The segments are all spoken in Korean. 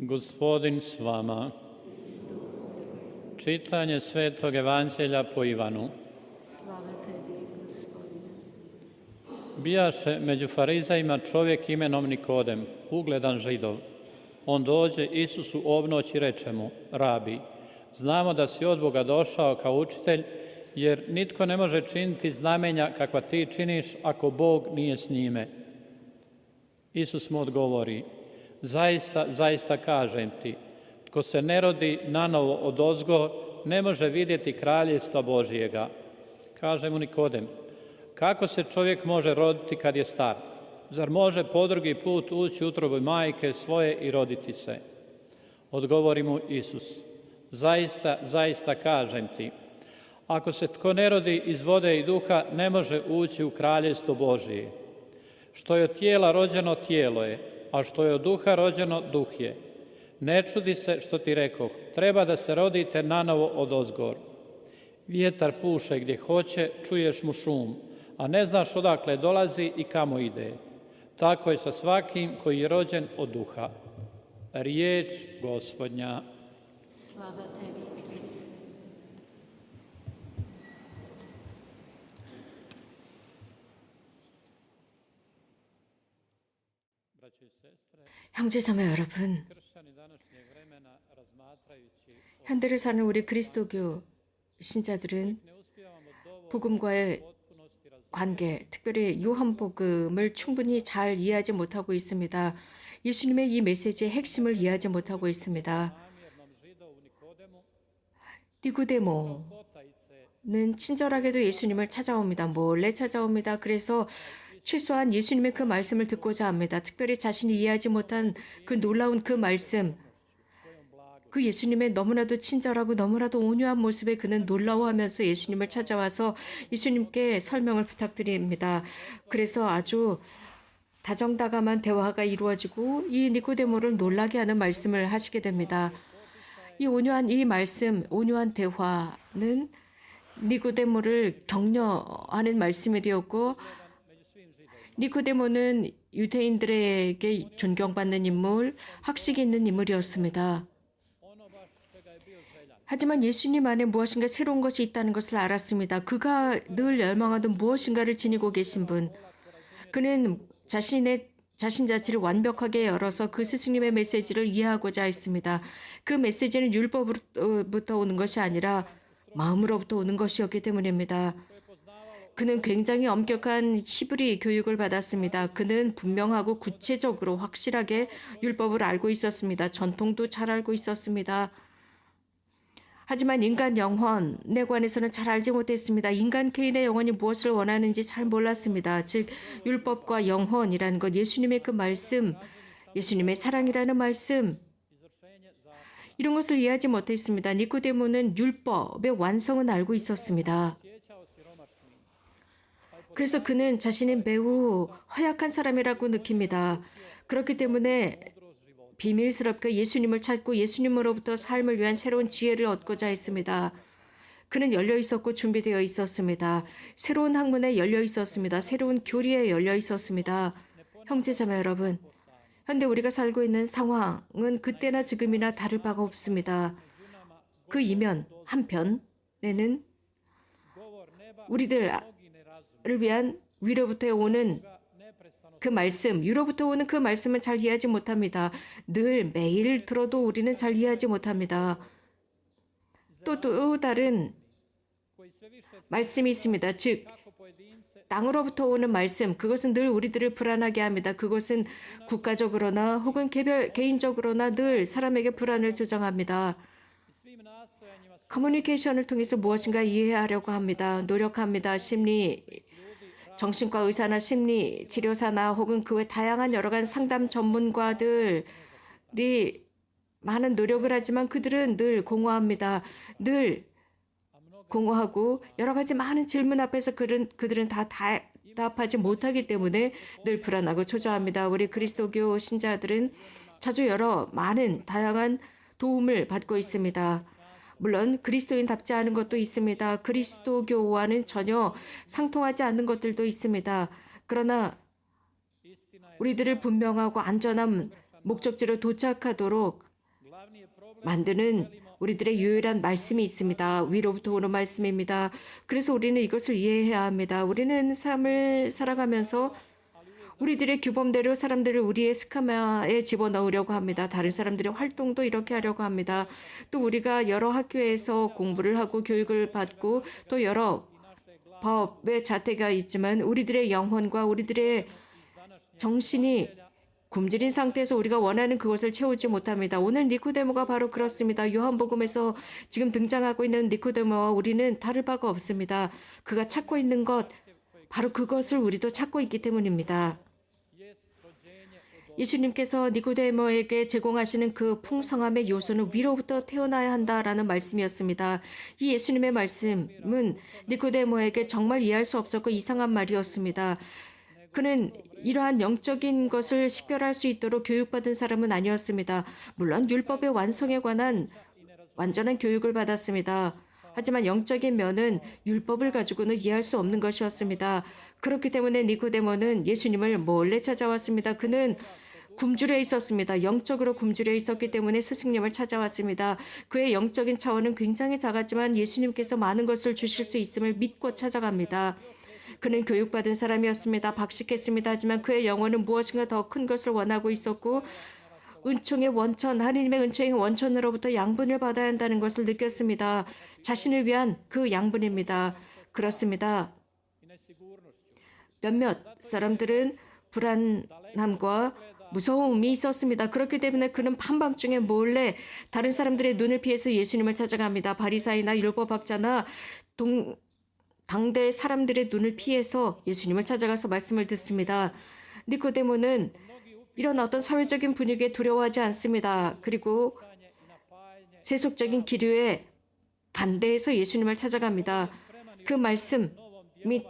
Gospodin s vama. Čitanje Svetog Evanđelja po Ivanu. Slava tebi, Gospodine. Bijaše među farizejima čovjek imenom Nikodem, ugledan Židov. On dođe Isusu obnoć i reče mu: Rabi, znamo da si od Boga došao kao učitelj, jer nitko ne može činiti znamenja kakva ti činiš ako Bog nije s njime. Isus mu odgovori: Zaista, zaista kažem ti, tko se ne rodi nanovo odozgo, ne može vidjeti kraljevstva Božjega. Kaže mu Nikodem: Kako se čovjek može roditi kad je star? Zar može po drugi put ući u utrobu majke svoje i roditi se? Odgovori mu Isus: Zaista, zaista kažem ti, ako se tko ne rodi iz vode i duha, ne može ući u kraljevstvo Božije. Što je od tijela rođeno, tijelo je, a što je od duha rođeno, duh je. Ne čudi se što ti rekoh, treba da se rodite nanovo odozgor. Vjetar puše gdje hoće, čuješ mu šum, a ne znaš odakle dolazi i kamo ide. Tako je sa svakim koji je rođen od duha. Riječ Gospodnja. Slava tebi, Kriste. 형제자매 여러분, 현대를 사는 우리 그리스도교 신자들은 복음과의 관계, 특별히 요한복음을 충분히 잘 이해하지 못하고 있습니다. 예수님의 이 메시지의 핵심을 이해하지 못하고 있습니다. 니고데모는 친절하게도 예수님을 찾아옵니다. 몰래 찾아옵니다. 그래서 최소한 예수님의 그 말씀을 듣고자 합니다. 특별히 자신이 이해하지 못한 그 놀라운 그 말씀, 그 예수님의 너무나도 친절하고 너무나도 온유한 모습에 그는 놀라워하면서 예수님을 찾아와서 예수님께 설명을 부탁드립니다. 그래서 아주 다정다감한 대화가 이루어지고 이 니고데모를 놀라게 하는 말씀을 하시게 됩니다. 이 온유한 이 말씀, 온유한 대화는 니고데모를 격려하는 말씀이 되었고, 니고데모는 유대인들에게 존경받는 인물, 학식이 있는 인물이었습니다. 하지만 예수님 안에 무엇인가 새로운 것이 있다는 것을 알았습니다. 그가 늘 열망하던 무엇인가를 지니고 계신 분. 그는 자신 자체를 완벽하게 열어서 그 스승님의 메시지를 이해하고자 했습니다. 그 메시지는 율법으로부터 오는 것이 아니라 마음으로부터 오는 것이었기 때문입니다. 그는 굉장히 엄격한 히브리 교육을 받았습니다. 그는 분명하고 구체적으로 확실하게 율법을 알고 있었습니다. 전통도 잘 알고 있었습니다. 하지만 인간 영혼에 관해서는 잘 알지 못했습니다. 인간 개인의 영혼이 무엇을 원하는지 잘 몰랐습니다. 즉 율법과 영혼이라는 것, 예수님의 그 말씀, 예수님의 사랑이라는 말씀, 이런 것을 이해하지 못했습니다. 니고데모는 율법의 완성은 알고 있었습니다. 그래서 그는 자신이 매우 허약한 사람이라고 느낍니다. 그렇기 때문에 비밀스럽게 예수님을 찾고 예수님으로부터 삶을 위한 새로운 지혜를 얻고자 했습니다. 그는 열려 있었고 준비되어 있었습니다. 새로운 학문에 열려 있었습니다. 새로운 교리에 열려 있었습니다. 형제자매 여러분, 현대 우리가 살고 있는 상황은 그때나 지금이나 다를 바가 없습니다. 그 이면 한편에는 우리들을 위한 위로부터 오는 그 말씀, 위로부터 오는 그 말씀은 잘 이해하지 못합니다. 늘 매일 들어도 우리는 잘 이해하지 못합니다. 또 다른 말씀이 있습니다. 즉 땅으로부터 오는 말씀, 그것은 늘 우리들을 불안하게 합니다. 그것은 국가적으로나 혹은 개인적으로나 늘 사람에게 불안을 조장합니다. 커뮤니케이션을 통해서 무엇인가 이해하려고 합니다. 노력합니다. 정신과 의사나 심리 치료사나 혹은 그 외 다양한 여러 가지 상담 전문가들이 많은 노력을 하지만 그들은 늘 공허합니다. 늘 공허하고 여러 가지 많은 질문 앞에서 그들은 다 답하지 못하기 때문에 늘 불안하고 초조합니다. 우리 그리스도교 신자들은 자주 많은 다양한 도움을 받고 있습니다. 물론 그리스도인답지 않은 것도 있습니다. 그리스도교와는 전혀 상통하지 않는 것들도 있습니다. 그러나 우리들을 분명하고 안전한 목적지로 도착하도록 만드는 우리들의 유일한 말씀이 있습니다. 위로부터 오는 말씀입니다. 그래서 우리는 이것을 이해해야 합니다. 우리는 삶을 살아가면서 우리들의 규범대로 사람들을 우리의 스카마에 집어넣으려고 합니다. 다른 사람들의 활동도 이렇게 하려고 합니다. 또 우리가 여러 학교에서 공부를 하고 교육을 받고 또 여러 법의 잣대가 있지만 우리들의 영혼과 우리들의 정신이 굶주린 상태에서 우리가 원하는 그것을 채우지 못합니다. 오늘 니코데모가 바로 그렇습니다. 요한복음에서 지금 등장하고 있는 니코데모와 우리는 다를 바가 없습니다. 그가 찾고 있는 것, 바로 그것을 우리도 찾고 있기 때문입니다. 예수님께서 니코데모에게 제공하시는 그 풍성함의 요소는 위로부터 태어나야 한다라는 말씀이었습니다. 이 예수님의 말씀은 니코데모에게 정말 이해할 수 없었고 이상한 말이었습니다. 그는 이러한 영적인 것을 식별할 수 있도록 교육받은 사람은 아니었습니다. 물론 율법의 완성에 관한 완전한 교육을 받았습니다. 하지만 영적인 면은 율법을 가지고는 이해할 수 없는 것이었습니다. 그렇기 때문에 니코데모는 예수님을 몰래 찾아왔습니다. 그는 굶주려 있었습니다. 영적으로 굶주려 있었기 때문에 스승님을 찾아왔습니다. 그의 영적인 차원은 굉장히 작았지만 예수님께서 많은 것을 주실 수 있음을 믿고 찾아갑니다. 그는 교육받은 사람이었습니다. 박식했습니다. 하지만 그의 영혼은 무엇인가 더 큰 것을 원하고 있었고 은총의 원천, 하느님의 은총의 원천으로부터 양분을 받아야 한다는 것을 느꼈습니다. 자신을 위한 그 양분입니다. 그렇습니다. 몇몇 사람들은 불안함과 무서움이 있었습니다. 그렇기 때문에 그는 한밤중에 몰래 다른 사람들의 눈을 피해서 예수님을 찾아갑니다. 바리사이나 율법학자나 당대 사람들의 눈을 피해서 예수님을 찾아가서 말씀을 듣습니다. 니코데모는 이런 어떤 사회적인 분위기에 두려워하지 않습니다. 그리고 세속적인 기류에 반대해서 예수님을 찾아갑니다. 그 말씀이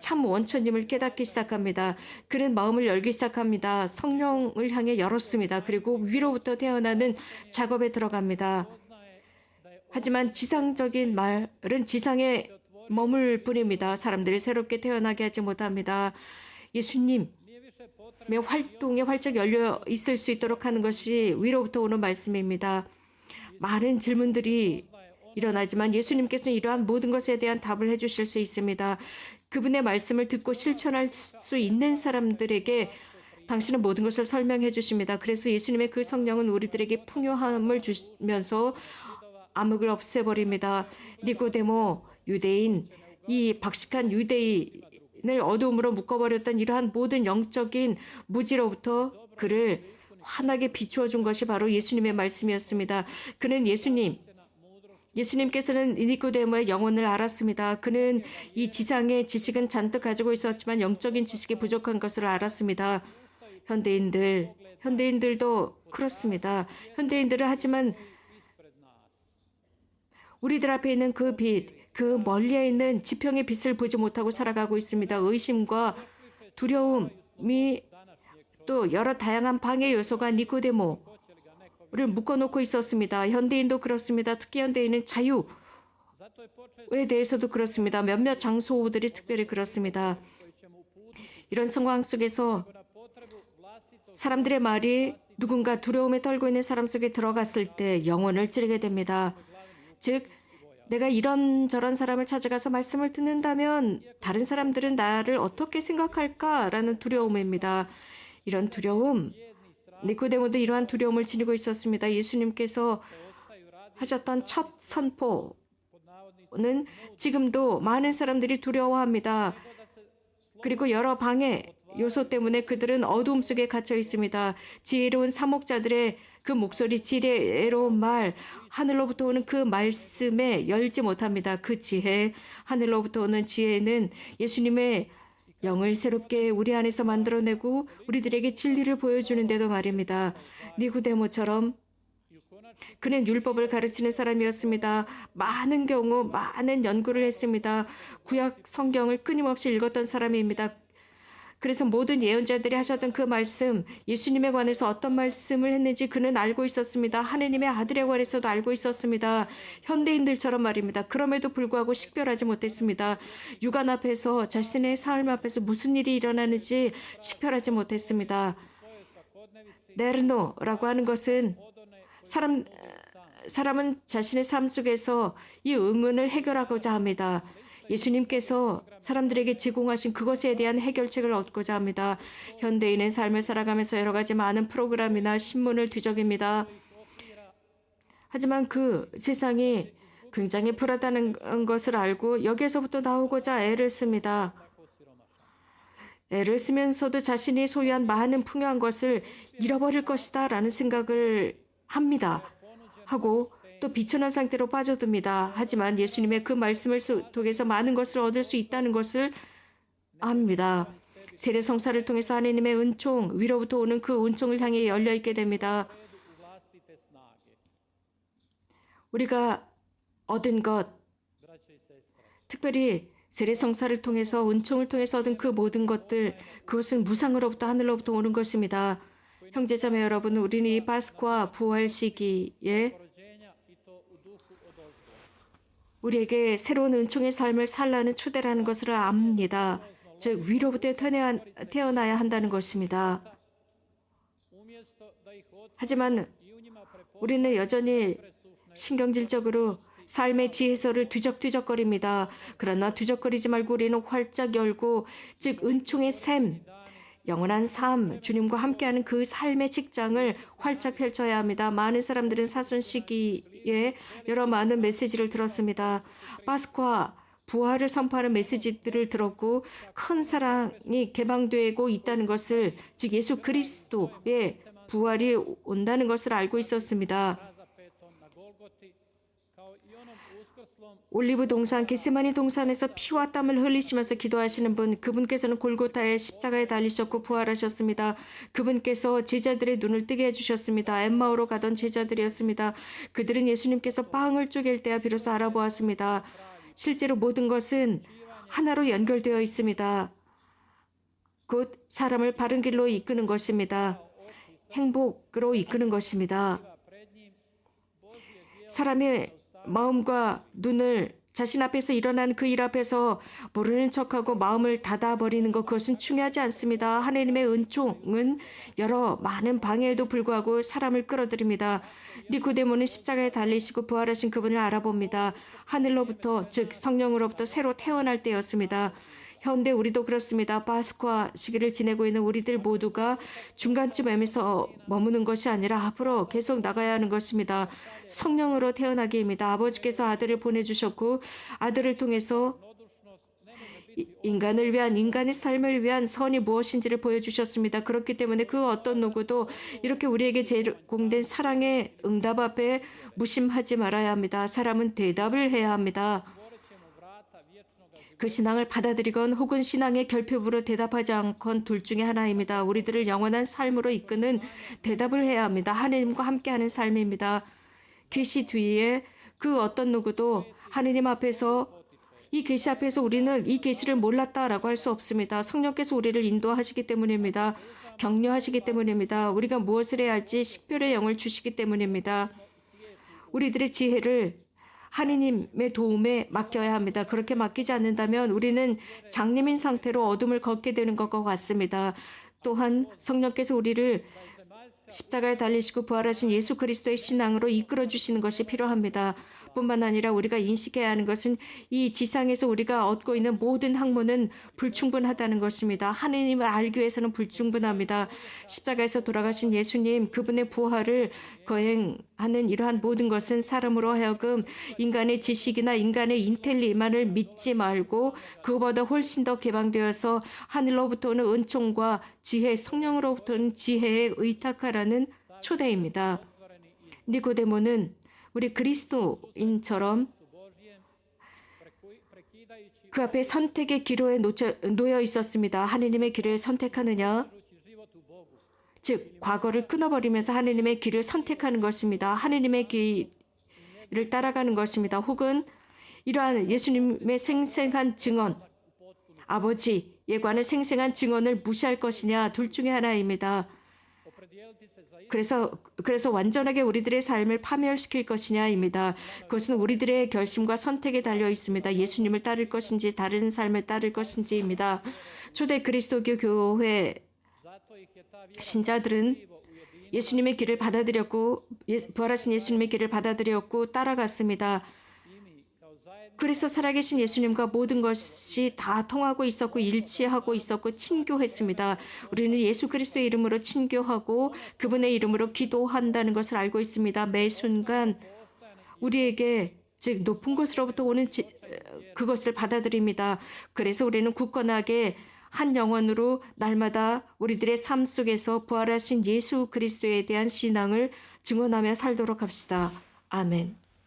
참 원천임을 깨닫기 시작합니다. 그는 마음을 열기 시작합니다. 성령을 향해 열었습니다. 그리고 위로부터 태어나는 작업에 들어갑니다. 하지만 지상적인 말은 지상에 머물 뿐입니다. 사람들이 새롭게 태어나게 하지 못합니다. 예수님의 활동에 활짝 열려 있을 수 있도록 하는 것이 위로부터 오는 말씀입니다. 많은 질문들이 일어나지만 예수님께서는 이러한 모든 것에 대한 답을 해주실 수 있습니다. 그분의 말씀을 듣고 실천할 수 있는 사람들에게 당신은 모든 것을 설명해 주십니다. 그래서 예수님의 그 성령은 우리들에게 풍요함을 주면서 암흑을 없애버립니다. 니고데모 유대인, 이 박식한 유대인을 어두움으로 묶어버렸던 이러한 모든 영적인 무지로부터 그를 환하게 비추어 준 것이 바로 예수님의 말씀이었습니다. 그는 예수님께서는 니고데모의 영혼을 알았습니다. 그는 이 지상의 지식은 잔뜩 가지고 있었지만 영적인 지식이 부족한 것을 알았습니다. 현대인들도 그렇습니다. 현대인들은 하지만 우리들 앞에 있는 그 빛, 그 멀리에 있는 지평의 빛을 보지 못하고 살아가고 있습니다. 의심과 두려움이 또 여러 다양한 방해 요소가 니코데모를 묶어놓고 있었습니다. 현대인도 그렇습니다. 특히 현대인은 자유에 대해서도 그렇습니다. 몇몇 장소들이 특별히 그렇습니다. 이런 상황 속에서 사람들의 말이 누군가 두려움에 떨고 있는 사람 속에 들어갔을 때 영혼을 찌르게 됩니다. 즉 내가 이런저런 사람을 찾아가서 말씀을 듣는다면 다른 사람들은 나를 어떻게 생각할까라는 두려움입니다. 이런 두려움, 니코데모도 이러한 두려움을 지니고 있었습니다. 예수님께서 하셨던 첫 선포는 지금도 많은 사람들이 두려워합니다. 그리고 여러 방해 요소 때문에 그들은 어두움 속에 갇혀 있습니다. 지혜로운 사목자들의 그 목소리, 지혜로운 말, 하늘로부터 오는 그 말씀에 열지 못합니다. 그 지혜, 하늘로부터 오는 지혜는 예수님의 영을 새롭게 우리 안에서 만들어내고 우리들에게 진리를 보여주는데도 말입니다. 니고데모처럼 그는 율법을 가르치는 사람이었습니다. 많은 경우 많은 연구를 했습니다. 구약 성경을 끊임없이 읽었던 사람입니다. 그래서 모든 예언자들이 하셨던 그 말씀, 예수님에 관해서 어떤 말씀을 했는지 그는 알고 있었습니다. 하느님의 아들에 관해서도 알고 있었습니다. 현대인들처럼 말입니다. 그럼에도 불구하고 식별하지 못했습니다. 육안 앞에서 자신의 삶 앞에서 무슨 일이 일어나는지 식별하지 못했습니다. 네르노라고 하는 것은 사람은 자신의 삶 속에서 이 의문을 해결하고자 합니다. 예수님께서 사람들에게 제공하신 그것에 대한 해결책을 얻고자 합니다. 현대인의 삶을 살아가면서 여러 가지 많은 프로그램이나 신문을 뒤적입니다. 하지만 그 세상이 굉장히 불하다는 것을 알고 여기에서부터 나오고자 애를 씁니다. 애를 쓰면서도 자신이 소유한 많은 풍요한 것을 잃어버릴 것이다 라는 생각을 합니다. 하고 또 비천한 상태로 빠져듭니다. 하지만 예수님의 그 말씀을 통해서 많은 것을 얻을 수 있다는 것을 압니다. 세례 성사를 통해서 하나님의 은총, 위로부터 오는 그 은총을 향해 열려있게 됩니다. 우리가 얻은 것, 특별히 세례 성사를 통해서 은총을 통해서 얻은 그 모든 것들, 그것은 무상으로부터 하늘로부터 오는 것입니다. 형제자매 여러분, 우리는 이 파스쿠와 부활 시기에 우리에게 새로운 은총의 삶을 살라는 초대라는 것을 압니다. 즉 위로부터 태어나야 한다는 것입니다. 하지만 우리는 여전히 신경질적으로 삶의 지혜서를 뒤적뒤적거립니다. 그러나 뒤적거리지 말고 우리는 활짝 열고 즉 은총의 샘, 영원한 삶, 주님과 함께하는 그 삶의 책장을 활짝 펼쳐야 합니다. 많은 사람들은 사순 시기에 여러 많은 메시지를 들었습니다. 파스쿠와 부활을 선포하는 메시지들을 들었고 큰 사랑이 개방되고 있다는 것을, 즉 예수 그리스도의 부활이 온다는 것을 알고 있었습니다. 올리브 동산, 겟세마니 동산에서 피와 땀을 흘리시면서 기도하시는 분, 그분께서는 골고타의 십자가에 달리셨고 부활하셨습니다. 그분께서 제자들의 눈을 뜨게 해주셨습니다. 엠마오로 가던 제자들이었습니다. 그들은 예수님께서 빵을 쪼갤 때야 비로소 알아보았습니다. 실제로 모든 것은 하나로 연결되어 있습니다. 곧 사람을 바른 길로 이끄는 것입니다. 행복으로 이끄는 것입니다. 사람의 마음과 눈을 자신 앞에서 일어난 그 일 앞에서 모르는 척하고 마음을 닫아버리는 것, 그것은 중요하지 않습니다. 하나님의 은총은 여러 많은 방해에도 불구하고 사람을 끌어들입니다. 니고데모는 십자가에 달리시고 부활하신 그분을 알아봅니다. 하늘로부터, 즉 성령으로부터 새로 태어날 때였습니다. 현대 우리도 그렇습니다. 파스쿠아 시기를 지내고 있는 우리들 모두가 중간쯤에서 머무는 것이 아니라 앞으로 계속 나가야 하는 것입니다. 성령으로 태어나기입니다. 아버지께서 아들을 보내주셨고 아들을 통해서 인간을 위한, 인간의 삶을 위한 선이 무엇인지를 보여주셨습니다. 그렇기 때문에 그 어떤 누구도 이렇게 우리에게 제공된 사랑의 응답 앞에 무심하지 말아야 합니다. 사람은 대답을 해야 합니다. 그 신앙을 받아들이건 혹은 신앙의 결핍으로 대답하지 않건 둘 중에 하나입니다. 우리들을 영원한 삶으로 이끄는 대답을 해야 합니다. 하나님과 함께하는 삶입니다. 계시 뒤에 그 어떤 누구도 하나님 앞에서, 이 계시 앞에서 우리는 이 계시를 몰랐다라고 할 수 없습니다. 성령께서 우리를 인도하시기 때문입니다. 격려하시기 때문입니다. 우리가 무엇을 해야 할지 식별의 영을 주시기 때문입니다. 우리들의 지혜를 하느님의 도움에 맡겨야 합니다. 그렇게 맡기지 않는다면 우리는 장님인 상태로 어둠을 걷게 되는 것과 같습니다. 또한 성령께서 우리를 십자가에 달리시고 부활하신 예수 그리스도의 신앙으로 이끌어 주시는 것이 필요합니다. 뿐만 아니라 우리가 인식해야 하는 것은 이 지상에서 우리가 얻고 있는 모든 학문은 불충분하다는 것입니다. 하느님을 알기 위해서는 불충분합니다. 십자가에서 돌아가신 예수님, 그분의 부활을 거행하는 이러한 모든 것은 사람으로 하여금 인간의 지식이나 인간의 인텔리만을 믿지 말고 그보다 훨씬 더 개방되어서 하늘로부터 오는 은총과 지혜, 성령으로부터 오는 지혜에 의탁하라는 초대입니다. 니고데모는 우리 그리스도인처럼 그 앞에 선택의 기로에 놓여 있었습니다. 하느님의 길을 선택하느냐? 즉 과거를 끊어버리면서 하느님의 길을 선택하는 것입니다. 하느님의 길을 따라가는 것입니다. 혹은 이러한 예수님의 생생한 증언, 아버지에 관한 생생한 증언을 무시할 것이냐, 둘 중에 하나입니다. 그래서 완전하게 우리들의 삶을 파멸시킬 것이냐입니다. 그것은 우리들의 결심과 선택에 달려 있습니다. 예수님을 따를 것인지 다른 삶을 따를 것인지입니다. 초대 그리스도교 교회 신자들은 예수님의 길을 받아들였고 부활하신 예수님의 길을 받아들였고 따라갔습니다. 그래서 살아계신 예수님과 모든 것이 다 통하고 있었고 일치하고 있었고 친교했습니다. 우리는 예수 그리스도의 이름으로 친교하고 그분의 이름으로 기도한다는 것을 알고 있습니다. 매 순간 우리에게 즉 높은 곳으로부터 오는 그것을 받아들입니다. 그래서 우리는 굳건하게 한 영혼으로 날마다 우리들의 삶 속에서 부활하신 예수 그리스도에 대한 신앙을 증언하며 살도록 합시다. 아멘.